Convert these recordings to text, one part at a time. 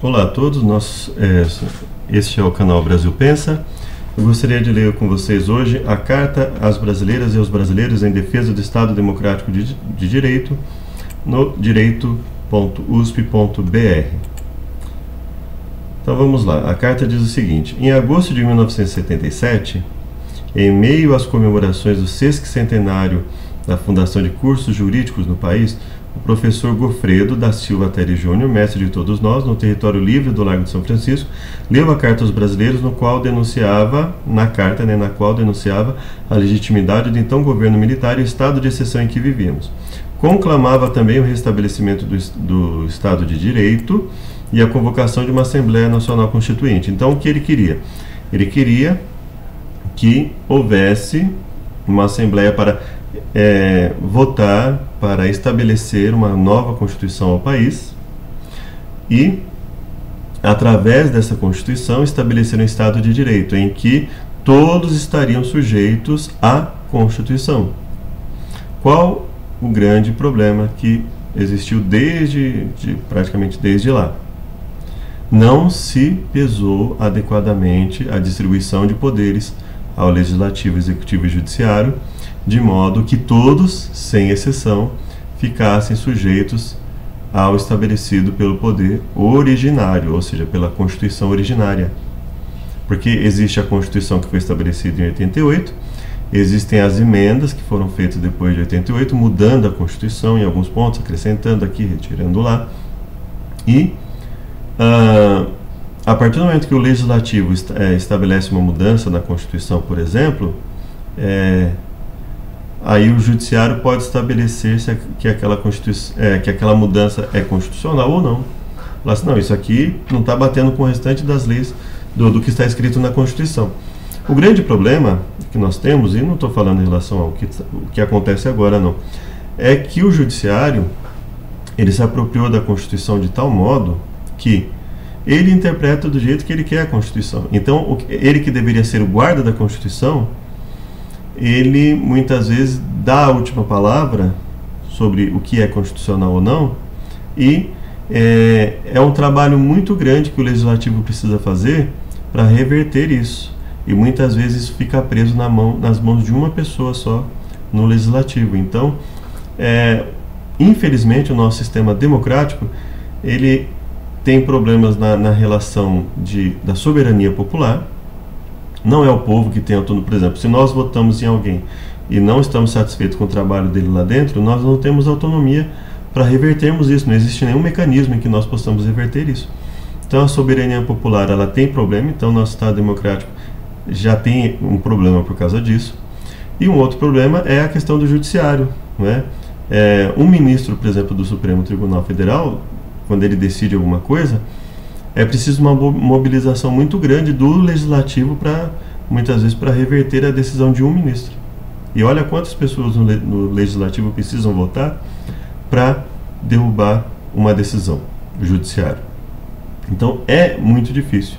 Olá a todos, este é o canal Brasil Pensa. Eu gostaria de ler com vocês hoje a Carta às Brasileiras e aos Brasileiros em Defesa do Estado Democrático de Direito, no direito.usp.br. Então vamos lá, a carta diz o seguinte: em agosto de 1977, em meio às comemorações do 60º da fundação de cursos jurídicos no país, o professor Gofredo da Silva Teri Júnior, mestre de todos nós, no território livre do Largo de São Francisco, leu a Carta aos Brasileiros, na qual denunciava a legitimidade do então governo militar e o estado de exceção em que vivíamos. Conclamava também o restabelecimento do Estado de Direito e a convocação de uma Assembleia Nacional Constituinte. Então, o que ele queria? Ele queria que houvesse uma Assembleia para votar para estabelecer uma nova Constituição ao país e, através dessa Constituição, estabelecer um Estado de Direito em que todos estariam sujeitos à Constituição. Qual o grande problema que existiu praticamente desde lá? Não se pesou adequadamente a distribuição de poderes ao Legislativo, Executivo e Judiciário, de modo que todos, sem exceção, ficassem sujeitos ao estabelecido pelo poder originário, ou seja, pela Constituição originária. Porque existe a Constituição que foi estabelecida em 88, existem as emendas que foram feitas depois de 88, mudando a Constituição em alguns pontos, acrescentando aqui, retirando lá, e a partir do momento que o Legislativo estabelece uma mudança na Constituição, por exemplo, aí o Judiciário pode estabelecer que aquela mudança é constitucional ou não. Fala assim, não, isso aqui não está batendo com o restante das leis do que está escrito na Constituição. O grande problema que nós temos, e não estou falando em relação ao que acontece agora, não, é que o Judiciário ele se apropriou da Constituição de tal modo que ele interpreta do jeito que ele quer a Constituição. Então, ele que deveria ser o guarda da Constituição, ele muitas vezes dá a última palavra sobre o que é constitucional ou não, e é um trabalho muito grande que o Legislativo precisa fazer para reverter isso. E muitas vezes isso fica preso nas mãos de uma pessoa só no Legislativo. Então, infelizmente, o nosso sistema democrático ele tem problemas na relação da soberania popular. Não é o povo que tem autonomia. Por exemplo, se nós votamos em alguém e não estamos satisfeitos com o trabalho dele lá dentro, nós não temos autonomia para revertermos isso. Não existe nenhum mecanismo em que nós possamos reverter isso. Então a soberania popular ela tem problema, então nosso Estado democrático já tem um problema por causa disso. E um outro problema é a questão do judiciário, não é? Um ministro, por exemplo, do Supremo Tribunal Federal, quando ele decide alguma coisa, é preciso uma mobilização muito grande do Legislativo muitas vezes para reverter a decisão de um ministro. E olha quantas pessoas no Legislativo precisam votar para derrubar uma decisão judiciária. Então é muito difícil.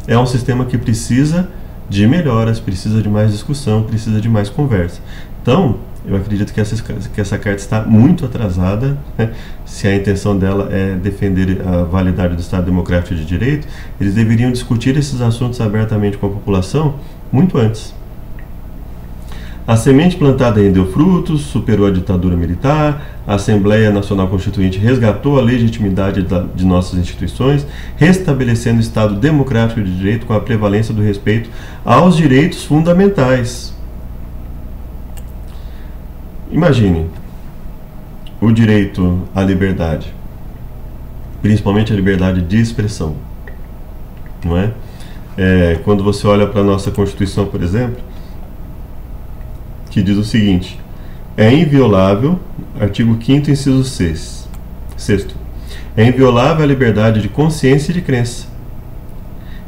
É um sistema que precisa de melhoras, precisa de mais discussão, precisa de mais conversa. Então, eu acredito que essa carta está muito atrasada, né? Se a intenção dela é defender a validade do Estado Democrático de Direito, eles deveriam discutir esses assuntos abertamente com a população muito antes. A semente plantada rendeu frutos, superou a ditadura militar, a Assembleia Nacional Constituinte resgatou a legitimidade de nossas instituições, restabelecendo o Estado Democrático de Direito com a prevalência do respeito aos direitos fundamentais. Imagine o direito à liberdade, principalmente a liberdade de expressão, não é? Quando você olha para a nossa Constituição, por exemplo, que diz o seguinte: é inviolável, artigo 5º, inciso 6, é inviolável a liberdade de consciência e de crença.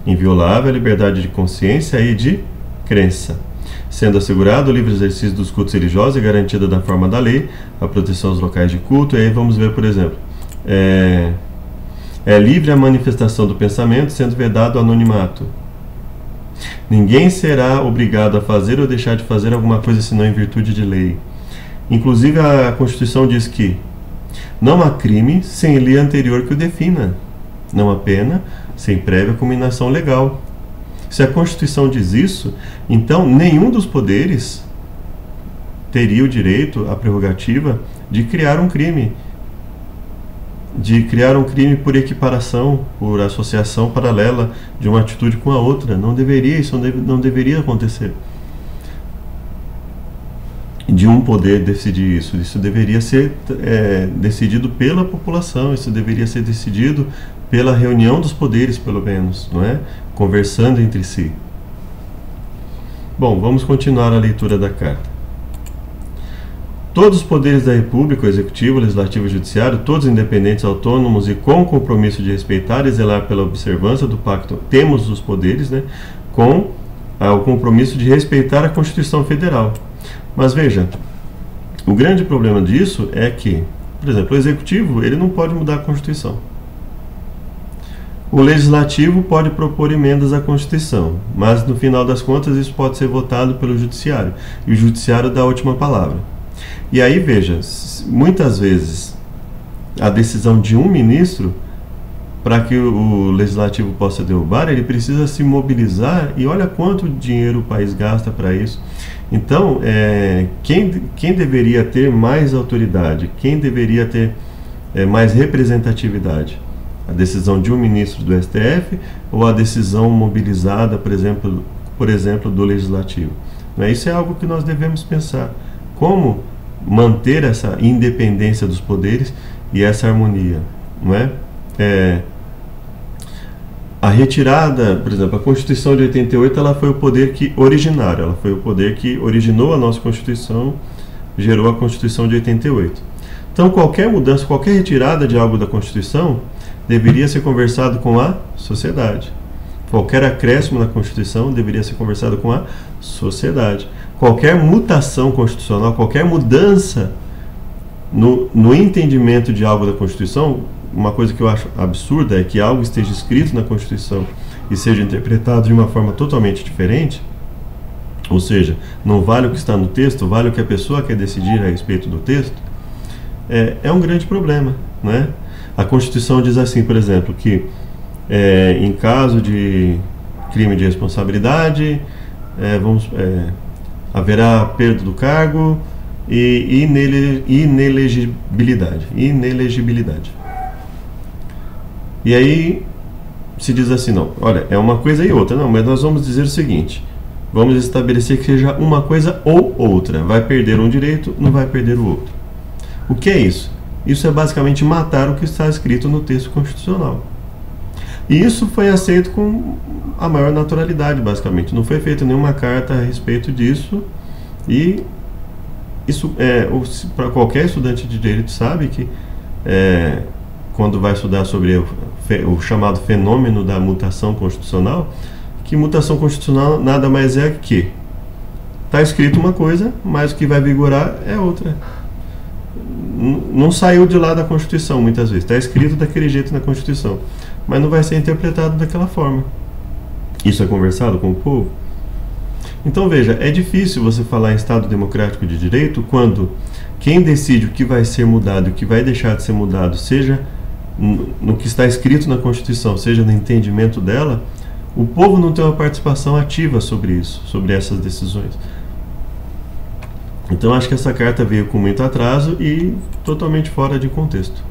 Inviolável a liberdade de consciência e de crença, sendo assegurado o livre exercício dos cultos religiosos e garantida da forma da lei a proteção aos locais de culto. E aí vamos ver, por exemplo, é livre a manifestação do pensamento, sendo vedado o anonimato. Ninguém será obrigado a fazer ou deixar de fazer alguma coisa senão em virtude de lei. Inclusive a Constituição diz que não há crime sem lei anterior que o defina. não a pena, sem prévia cominação legal. Se a Constituição diz isso, então nenhum dos poderes teria o direito, a prerrogativa de criar um crime. Por equiparação, por associação paralela de uma atitude com a outra. Não deveria, isso não deveria acontecer. De um poder decidir isso. Isso deveria ser decidido pela população, isso deveria ser decidido pela reunião dos poderes, pelo menos, não é? Conversando entre si. Bom, vamos continuar a leitura da carta. Todos os poderes da República, o Executivo, o Legislativo e o Judiciário, todos independentes, autônomos e com compromisso de respeitar e zelar pela observância do pacto, temos os poderes, né, com o compromisso de respeitar a Constituição Federal. Mas veja, o grande problema disso é que, por exemplo, o Executivo, ele não pode mudar a Constituição. O Legislativo pode propor emendas à Constituição, mas no final das contas isso pode ser votado pelo Judiciário, e o Judiciário dá a última palavra. E aí, veja, muitas vezes a decisão de um ministro, para que o Legislativo possa derrubar, ele precisa se mobilizar, e olha quanto dinheiro o país gasta para isso. Então, quem deveria ter mais autoridade, quem deveria ter mais representatividade? A decisão de um ministro do STF ou a decisão mobilizada, por exemplo, do Legislativo? Isso é algo que nós devemos pensar. Como manter essa independência dos poderes e essa harmonia, não é? A retirada, por exemplo, a Constituição de 88, ela foi o poder originário, ela foi o poder que originou a nossa Constituição, gerou a Constituição de 88. Então, qualquer mudança, qualquer retirada de algo da Constituição deveria ser conversado com a sociedade. Qualquer acréscimo na Constituição deveria ser conversado com a sociedade. Qualquer mutação constitucional, qualquer mudança no entendimento de algo da Constituição, uma coisa que eu acho absurda é que algo esteja escrito na Constituição e seja interpretado de uma forma totalmente diferente, ou seja, não vale o que está no texto, vale o que a pessoa quer decidir a respeito do texto, é um grande problema, né? A Constituição diz assim, por exemplo, que em caso de crime de responsabilidade, haverá perda do cargo e inelegibilidade. E aí se diz assim, não, olha, é uma coisa e outra. Não, mas nós vamos dizer o seguinte, vamos estabelecer que seja uma coisa ou outra. Vai perder um direito, não vai perder o outro. O que é isso? Isso é basicamente matar o que está escrito no texto constitucional. E isso foi aceito com a maior naturalidade, basicamente. Não foi feita nenhuma carta a respeito disso. E isso, para qualquer estudante de direito sabe que quando vai estudar sobre o chamado fenômeno da mutação constitucional, que mutação constitucional nada mais é que está escrito uma coisa, mas o que vai vigorar é outra. Não saiu de lá da Constituição, muitas vezes. Está escrito daquele jeito na Constituição, mas não vai ser interpretado daquela forma. Isso é conversado com o povo? Então, veja, é difícil você falar em Estado Democrático de Direito quando quem decide o que vai ser mudado e o que vai deixar de ser mudado, seja no que está escrito na Constituição, seja no entendimento dela, o povo não tem uma participação ativa sobre isso, sobre essas decisões. Então, acho que essa carta veio com muito atraso e totalmente fora de contexto.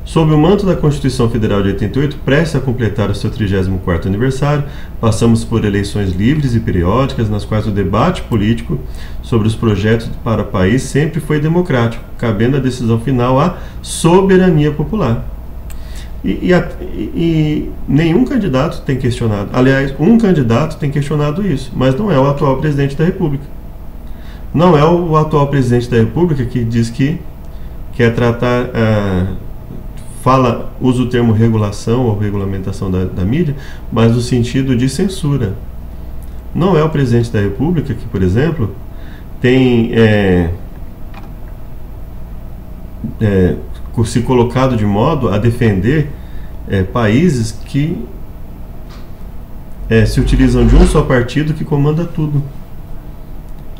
Sob o manto da Constituição Federal de 88, prestes a completar o seu 34º aniversário, passamos por eleições livres e periódicas, nas quais o debate político sobre os projetos para o país sempre foi democrático, cabendo a decisão final à soberania popular. E nenhum candidato tem questionado, aliás, um candidato tem questionado isso, mas não é o atual presidente da República. Não é o atual presidente da República que diz que quer tratar... usa o termo regulação ou regulamentação da mídia, mas no sentido de censura. Não é o presidente da República que, por exemplo, tem se colocado de modo a defender países que se utilizam de um só partido que comanda tudo.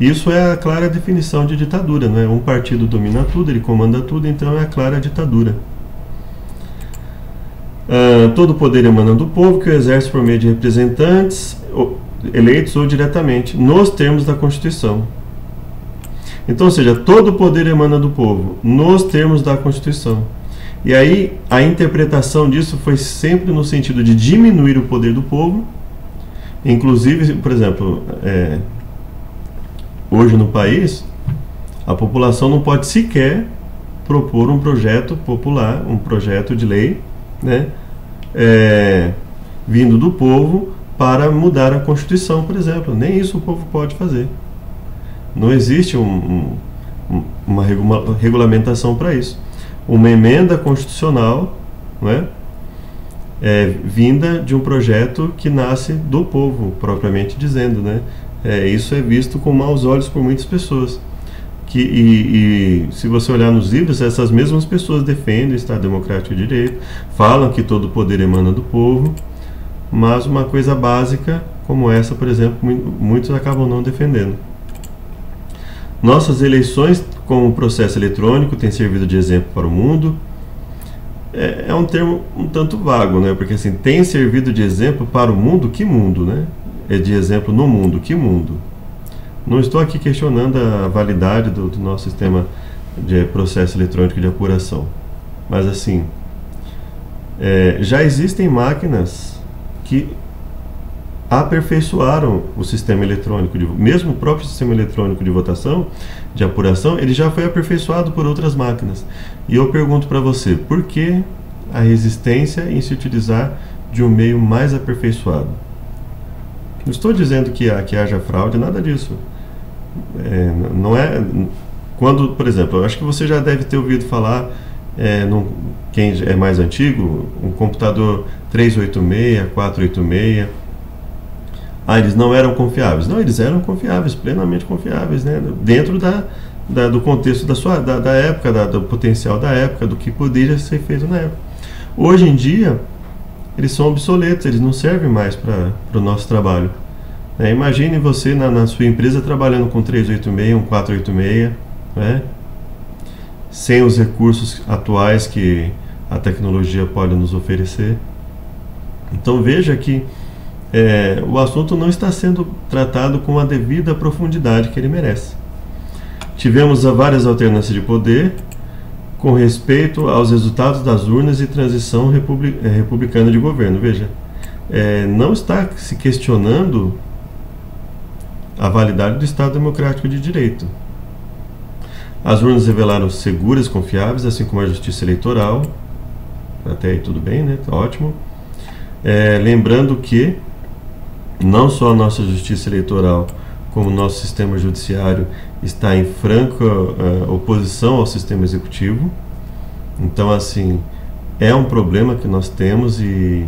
Isso é a clara definição de ditadura, não é? Um partido domina tudo, ele comanda tudo, então é a clara ditadura. Todo o poder emana do povo, que o exerce por meio de representantes eleitos ou diretamente, nos termos da Constituição. Então, ou seja, todo o poder emana do povo, nos termos da Constituição. E aí, a interpretação disso foi sempre no sentido de diminuir o poder do povo. Inclusive, por exemplo, hoje no país, a população não pode sequer propor um projeto popular, um projeto de lei, né, vindo do povo para mudar a Constituição, por exemplo. Nem isso o povo pode fazer. Não existe uma regulamentação para isso. Uma emenda constitucional, né, vinda de um projeto que nasce do povo, propriamente dizendo, né? Isso é visto com maus olhos por muitas pessoas. E se você olhar nos livros, essas mesmas pessoas defendem o Estado Democrático de Direito, falam que todo o poder emana do povo, mas uma coisa básica como essa, por exemplo, muitos acabam não defendendo. Nossas eleições com o processo eletrônico têm servido de exemplo para o mundo. É um termo um tanto vago, né? Porque assim, tem servido de exemplo para o mundo? Que mundo, né? É de exemplo no mundo, que mundo? Não estou aqui questionando a validade do nosso sistema de processo eletrônico de apuração. Mas assim, já existem máquinas que aperfeiçoaram o sistema eletrônico, mesmo o próprio sistema eletrônico de votação, de apuração, ele já foi aperfeiçoado por outras máquinas. E eu pergunto para você, por que a resistência em se utilizar de um meio mais aperfeiçoado? Não estou dizendo que haja fraude, nada disso. Não é... Quando, por exemplo, eu acho que você já deve ter ouvido falar, quem é mais antigo, um computador 386, 486... eles não eram confiáveis. Não, eles eram confiáveis, plenamente confiáveis, né? Dentro do contexto da época, do potencial da época, do que poderia ser feito na época. Hoje em dia, eles são obsoletos, eles não servem mais para o nosso trabalho. Imagine você na sua empresa trabalhando com 386, um 486, né? Sem os recursos atuais que a tecnologia pode nos oferecer. Então veja que o assunto não está sendo tratado com a devida profundidade que ele merece. Tivemos várias alternâncias de poder com respeito aos resultados das urnas e transição republicana de governo. Veja, não está se questionando a validade do Estado Democrático de Direito. As urnas revelaram seguras, confiáveis, assim como a justiça eleitoral. Até aí tudo bem, né? Ótimo. Lembrando que não só a nossa justiça eleitoral, como o nosso sistema judiciário está em franca oposição ao sistema executivo. Então, assim, é um problema que nós temos e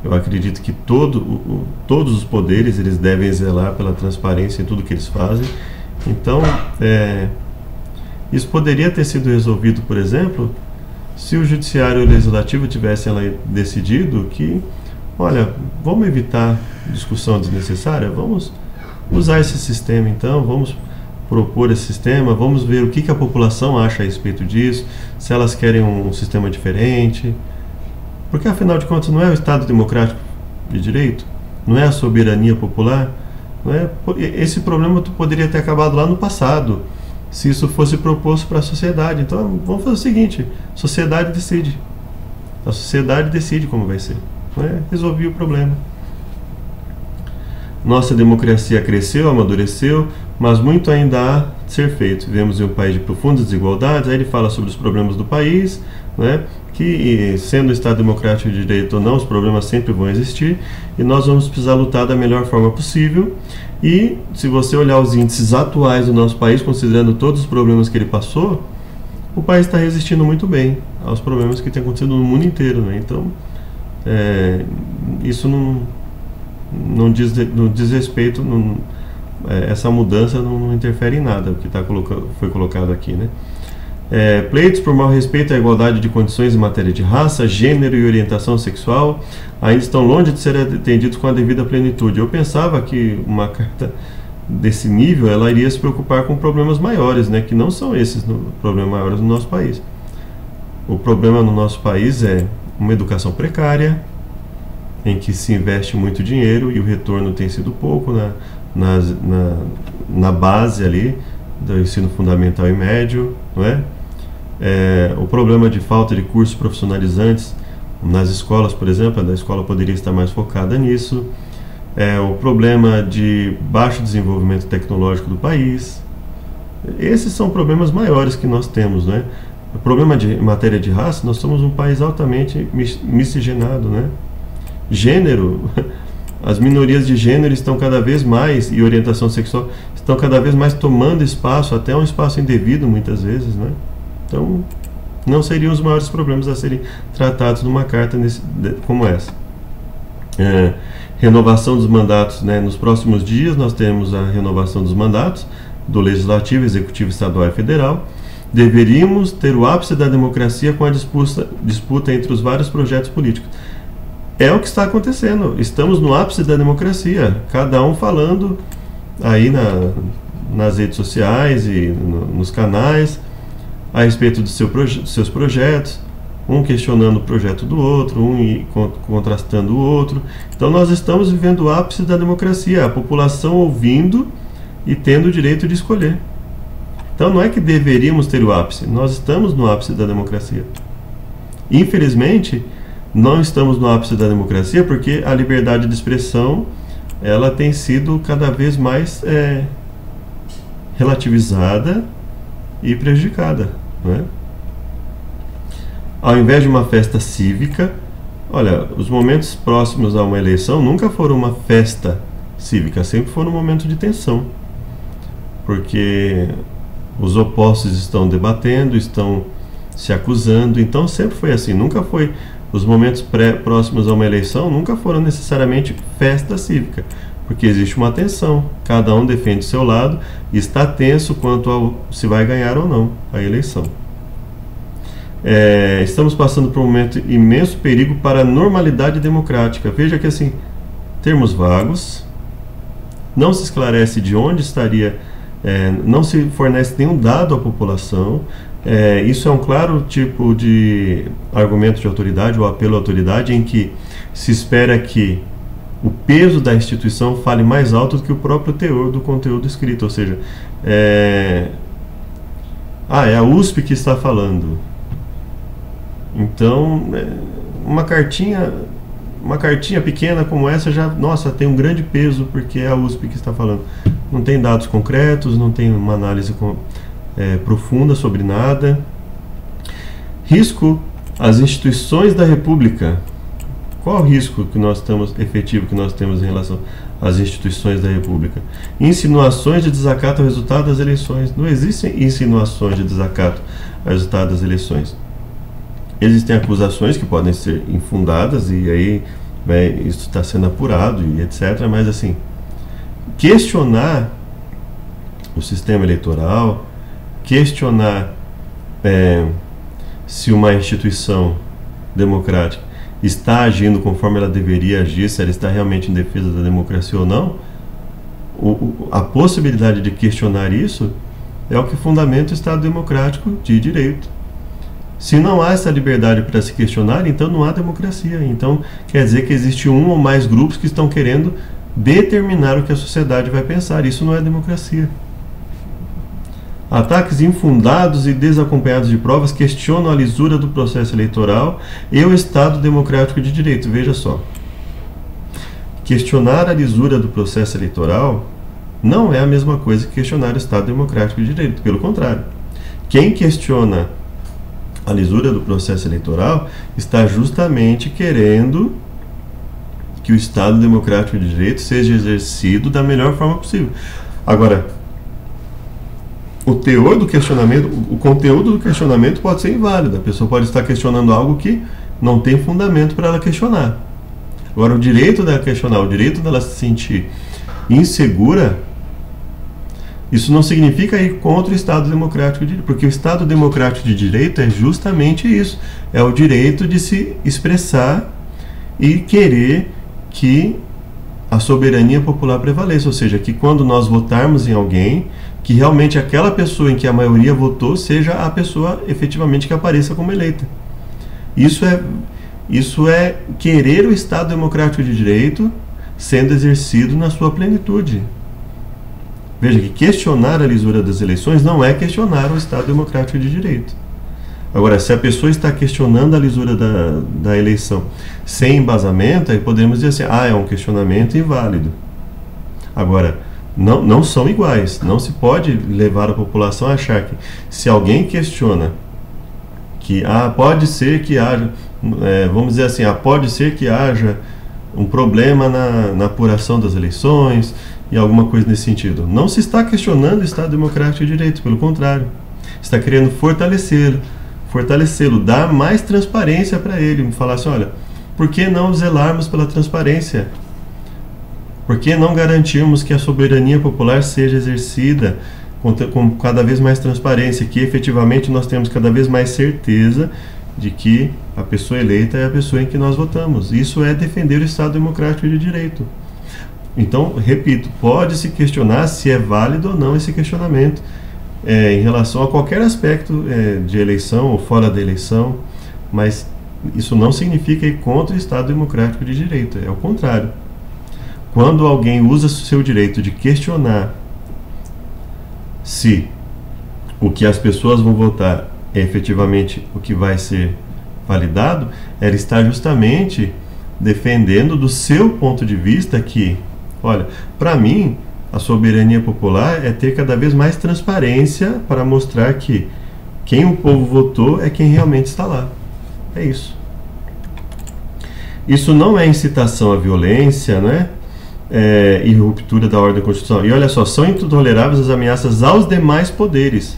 eu acredito que todos os poderes eles devem zelar pela transparência em tudo que eles fazem. Então, isso poderia ter sido resolvido, por exemplo, se o judiciário e o legislativo tivessem decidido que, olha, vamos evitar discussão desnecessária, vamos usar esse sistema então, vamos propor esse sistema, vamos ver o que a população acha a respeito disso, se elas querem um sistema diferente, porque afinal de contas não é o Estado Democrático de Direito, não é a soberania popular, não é? Esse problema poderia ter acabado lá no passado, se isso fosse proposto para a sociedade. Então vamos fazer o seguinte, a sociedade decide como vai ser. Resolvi o problema. Nossa democracia cresceu, amadureceu, mas muito ainda há de ser feito. Vivemos em um país de profundas desigualdades. Aí ele fala sobre os problemas do país, né? Que sendo o Estado Democrático de Direito ou não, os problemas sempre vão existir e nós vamos precisar lutar da melhor forma possível. E se você olhar os índices atuais do nosso país, considerando todos os problemas que ele passou, o país está resistindo muito bem aos problemas que têm acontecido no mundo inteiro, né? Então, isso não diz respeito, essa mudança não interfere em nada, o que foi colocado aqui, né? Pleitos por mau respeito à igualdade de condições em matéria de raça, gênero e orientação sexual ainda estão longe de serem atendidos com a devida plenitude. Eu pensava que uma carta desse nível ela iria se preocupar com problemas maiores, né, que não são esses problemas maiores no nosso país. O problema no nosso país é uma educação precária, em que se investe muito dinheiro e o retorno tem sido pouco na base ali do ensino fundamental e médio, não é? O problema de falta de cursos profissionalizantes nas escolas, por exemplo, a escola poderia estar mais focada nisso. O problema de baixo desenvolvimento tecnológico do país. Esses são problemas maiores que nós temos, né? O problema em matéria de raça, nós somos um país altamente miscigenado, né? Gênero, as minorias de gênero estão cada vez mais, e orientação sexual, estão cada vez mais tomando espaço, até um espaço indevido muitas vezes, né? Então, não seriam os maiores problemas a serem tratados numa carta como essa. Renovação dos mandatos, né? Nos próximos dias nós temos a renovação dos mandatos do Legislativo, Executivo Estadual e Federal. Deveríamos ter o ápice da democracia com a disputa entre os vários projetos políticos. É o que está acontecendo. Estamos no ápice da democracia, cada um falando aí nas redes sociais e nos canais a respeito dos seus projetos, um questionando o projeto do outro, um contrastando o outro. Então nós estamos vivendo o ápice da democracia, a população ouvindo e tendo o direito de escolher. Então não é que deveríamos ter o ápice, nós estamos no ápice da democracia. Infelizmente, não estamos no ápice da democracia porque a liberdade de expressão ela tem sido cada vez mais relativizada e prejudicada, não é? Ao invés de uma festa cívica, olha, os momentos próximos a uma eleição nunca foram uma festa cívica, sempre foram um momento de tensão, porque os opostos estão debatendo, estão se acusando, então sempre foi assim, nunca foi. Os momentos próximos a uma eleição nunca foram necessariamente festa cívica, porque existe uma tensão, cada um defende o seu lado e está tenso quanto ao se vai ganhar ou não a eleição. Estamos passando por um momento de imenso perigo para a normalidade democrática. Veja que assim, termos vagos, não se esclarece de onde estaria, não se fornece nenhum dado à população. Isso é um claro tipo de argumento de autoridade ou apelo à autoridade em que se espera que o peso da instituição fale mais alto do que o próprio teor do conteúdo escrito, ou seja, é a USP que está falando. Então, uma cartinha pequena como essa já, nossa, tem um grande peso porque é a USP que está falando. Não tem dados concretos, não tem uma análise profunda sobre nada. Risco às instituições da República. Qual o risco que nós estamos efetivo que nós temos em relação às instituições da República? Insinuações de desacato ao resultado das eleições. Não existem insinuações de desacato ao resultado das eleições. Existem acusações que podem ser infundadas e aí isso está sendo apurado e etc. Mas assim, questionar o sistema eleitoral, questionar se uma instituição democrática está agindo conforme ela deveria agir, se ela está realmente em defesa da democracia ou não, a possibilidade de questionar isso é o que fundamenta o Estado democrático de direito. Se não há essa liberdade para se questionar, então não há democracia. Então quer dizer que existe um ou mais grupos que estão querendo determinar o que a sociedade vai pensar. Isso não é democracia. Ataques infundados e desacompanhados de provas questionam a lisura do processo eleitoral e o Estado democrático de direito. Veja só. Questionar a lisura do processo eleitoral não é a mesma coisa que questionar o Estado democrático de direito. Pelo contrário. Quem questiona a lisura do processo eleitoral está justamente querendo que o Estado democrático de direito seja exercido da melhor forma possível. Agora, o teor do questionamento, o conteúdo do questionamento pode ser inválido. A pessoa pode estar questionando algo que não tem fundamento para ela questionar. Agora, o direito dela questionar, o direito dela se sentir insegura, isso não significa ir contra o Estado democrático de direito, porque o Estado democrático de direito é justamente isso, é o direito de se expressar e querer que a soberania popular prevaleça, ou seja, que quando nós votarmos em alguém, que realmente aquela pessoa em que a maioria votou seja a pessoa efetivamente que apareça como eleita. Isso é querer o Estado Democrático de Direito sendo exercido na sua plenitude. Veja que questionar a lisura das eleições não é questionar o Estado Democrático de Direito. Agora, se a pessoa está questionando a lisura da eleição sem embasamento, aí podemos dizer assim, é um questionamento inválido. Agora, não são iguais. Não se pode levar a população a achar que se alguém questiona que pode ser que haja, vamos dizer assim, pode ser que haja um problema na apuração das eleições e alguma coisa nesse sentido. Não se está questionando o Estado Democrático de Direito, pelo contrário. Está querendo fortalecê-lo, dar mais transparência para ele, me falar assim, olha, por que não zelarmos pela transparência? Por que não garantirmos que a soberania popular seja exercida com cada vez mais transparência, que efetivamente nós temos cada vez mais certeza de que a pessoa eleita é a pessoa em que nós votamos? Isso é defender o Estado Democrático de Direito. Então, repito, pode-se questionar se é válido ou não esse questionamento em relação a qualquer aspecto de eleição ou fora da eleição, mas isso não significa ir contra o Estado Democrático de Direito, é o contrário. Quando alguém usa o seu direito de questionar se o que as pessoas vão votar é efetivamente o que vai ser validado, ela está justamente defendendo do seu ponto de vista que, olha, para mim, a soberania popular é ter cada vez mais transparência para mostrar que quem o povo votou é quem realmente está lá. É isso. Isso não é incitação à violência, né? E ruptura da ordem constitucional. E olha só, são intoleráveis as ameaças aos demais poderes.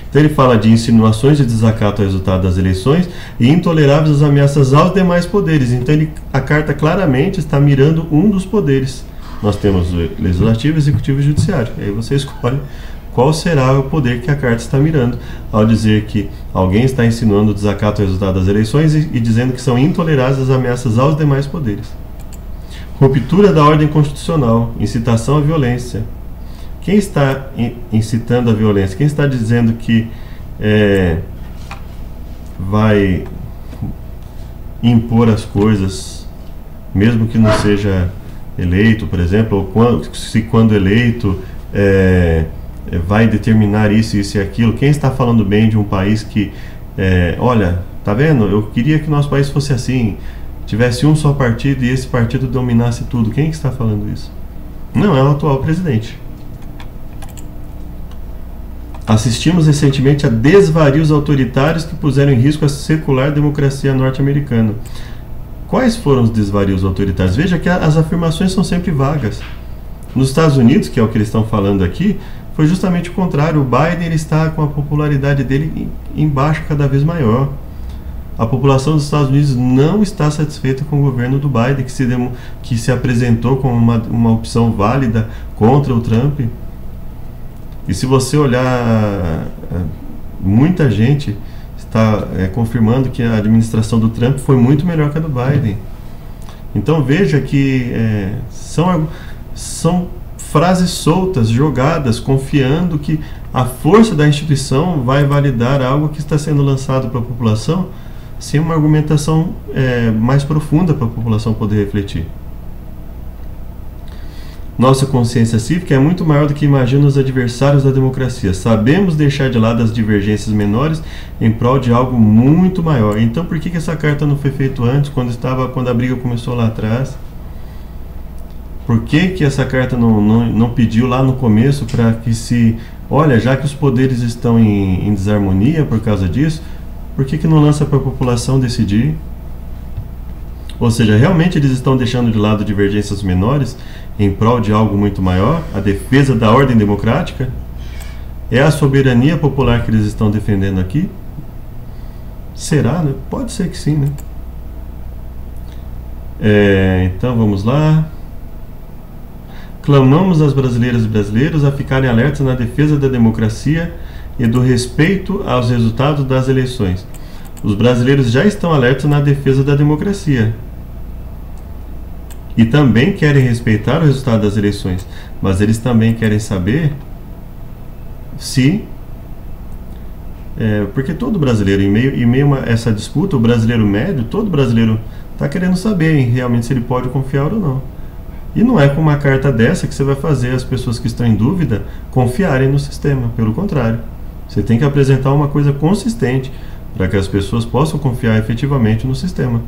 Então ele fala de insinuações de desacato ao resultado das eleições e intoleráveis as ameaças aos demais poderes. Então a carta claramente está mirando um dos poderes. Nós temos o legislativo, executivo e judiciário. E aí você escolhe qual será o poder que a carta está mirando ao dizer que alguém está insinuando o desacato ao resultado das eleições e dizendo que são intoleráveis as ameaças aos demais poderes. Ruptura da ordem constitucional, incitação à violência. Quem está incitando a violência? Quem está dizendo que vai impor as coisas, mesmo que não seja eleito, por exemplo, ou quando eleito vai determinar isso e aquilo? Quem está falando bem de um país que, olha, tá vendo? Eu queria que nosso país fosse assim, tivesse um só partido e esse partido dominasse tudo. Quem que está falando isso? Não é o atual presidente. Assistimos recentemente a desvarios autoritários que puseram em risco a secular democracia norte-americana. Quais foram os desvarios autoritários? Veja que as afirmações são sempre vagas. Nos Estados Unidos, que é o que eles estão falando aqui, foi justamente o contrário. O Biden ele está com a popularidade dele em baixa cada vez maior. A população dos Estados Unidos não está satisfeita com o governo do Biden, que se apresentou como uma opção válida contra o Trump. E se você olhar, muita gente está confirmando que a administração do Trump foi muito melhor que a do Biden. Então veja que são frases soltas, jogadas, confiando que a força da instituição vai validar algo que está sendo lançado para a população, sem uma argumentação mais profunda para a população poder refletir. Nossa consciência cívica é muito maior do que imaginam os adversários da democracia. Sabemos deixar de lado as divergências menores em prol de algo muito maior. Então por que essa carta não foi feita antes, quando a briga começou lá atrás? Por que essa carta não pediu lá no começo para que olha, já que os poderes estão em desarmonia por causa disso, por que não lança para a população decidir? Ou seja, realmente eles estão deixando de lado divergências menores em prol de algo muito maior, a defesa da ordem democrática? É a soberania popular que eles estão defendendo aqui? Será, né? Pode ser que sim, né? Então vamos lá. Clamamos às brasileiras e brasileiros a ficarem alertas na defesa da democracia e do respeito aos resultados das eleições. Os brasileiros já estão alertas na defesa da democracia e também querem respeitar o resultado das eleições, mas eles também querem saber se Porque todo brasileiro, em meio a essa disputa, o brasileiro médio, todo brasileiro está querendo saber realmente se ele pode confiar ou não. E não é com uma carta dessa que você vai fazer as pessoas que estão em dúvida confiarem no sistema. Pelo contrário, você tem que apresentar uma coisa consistente para que as pessoas possam confiar efetivamente no sistema.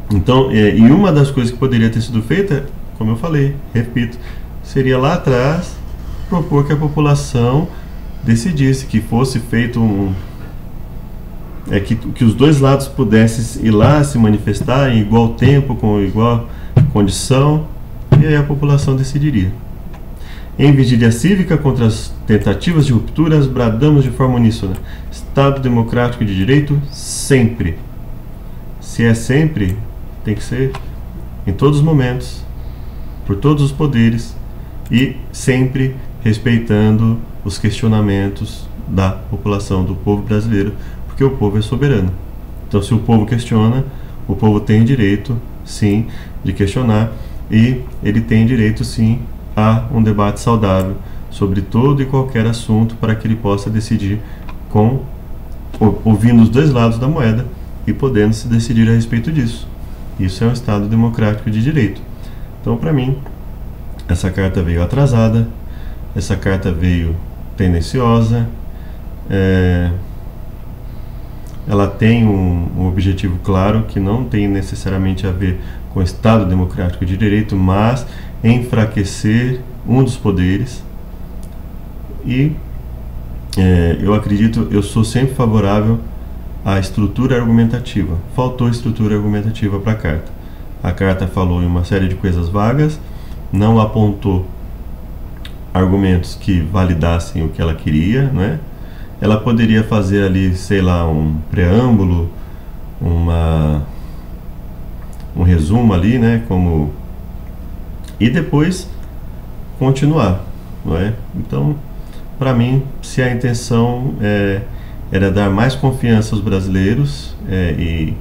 Então, e uma das coisas que poderia ter sido feita, como eu falei, repito, seria lá atrás propor que a população decidisse, que fosse feito que os dois lados pudessem ir lá se manifestar em igual tempo, com igual condição, e aí a população decidiria. Em vigília cívica contra as tentativas de rupturas, bradamos de forma uníssona: Estado democrático de direito, sempre. Se é sempre, tem que ser em todos os momentos, por todos os poderes, e sempre respeitando os questionamentos da população, do povo brasileiro, porque o povo é soberano. Então, se o povo questiona, o povo tem direito, sim, de questionar, e ele tem direito, sim, a um debate saudável sobre todo e qualquer assunto, para que ele possa decidir ouvindo os dois lados da moeda e podendo se decidir a respeito disso. Isso é um Estado democrático de direito. Então, para mim, essa carta veio atrasada, essa carta veio tendenciosa, ela tem um objetivo claro, que não tem necessariamente a ver com o Estado democrático de direito, mas enfraquecer um dos poderes. E eu sou sempre favorável à estrutura argumentativa. Faltou estrutura argumentativa para a carta. A carta falou em uma série de coisas vagas, não apontou argumentos que validassem o que ela queria, né? Ela poderia fazer ali, sei lá, um preâmbulo, um resumo ali, né? E depois continuar, não é? Então, para mim, se a intenção era dar mais confiança aos brasileiros e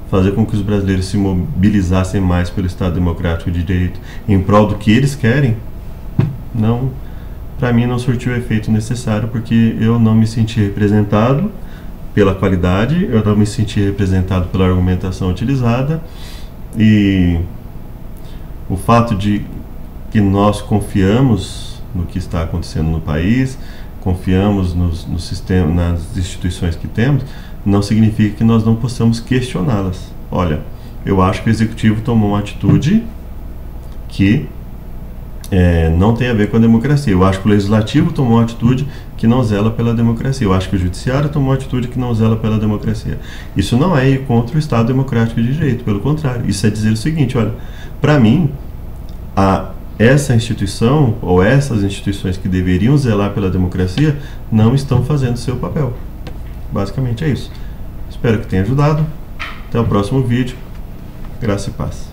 fazer com que os brasileiros se mobilizassem mais pelo Estado Democrático de Direito em prol do que eles querem, para mim não surtiu o efeito necessário, porque eu não me senti representado pela qualidade, eu não me senti representado pela argumentação utilizada, e o fato de que nós confiamos no que está acontecendo no país, confiamos no sistema, nas instituições que temos, não significa que nós não possamos questioná-las. Olha, eu acho que o Executivo tomou uma atitude que não tem a ver com a democracia. Eu acho que o Legislativo tomou uma atitude que não zela pela democracia. Eu acho que o Judiciário tomou uma atitude que não zela pela democracia. Isso não é ir contra o Estado Democrático de Direito, pelo contrário. Isso é dizer o seguinte: olha, para mim, essa instituição ou essas instituições que deveriam zelar pela democracia não estão fazendo seu papel. Basicamente é isso. Espero que tenha ajudado. Até o próximo vídeo. Graça e paz.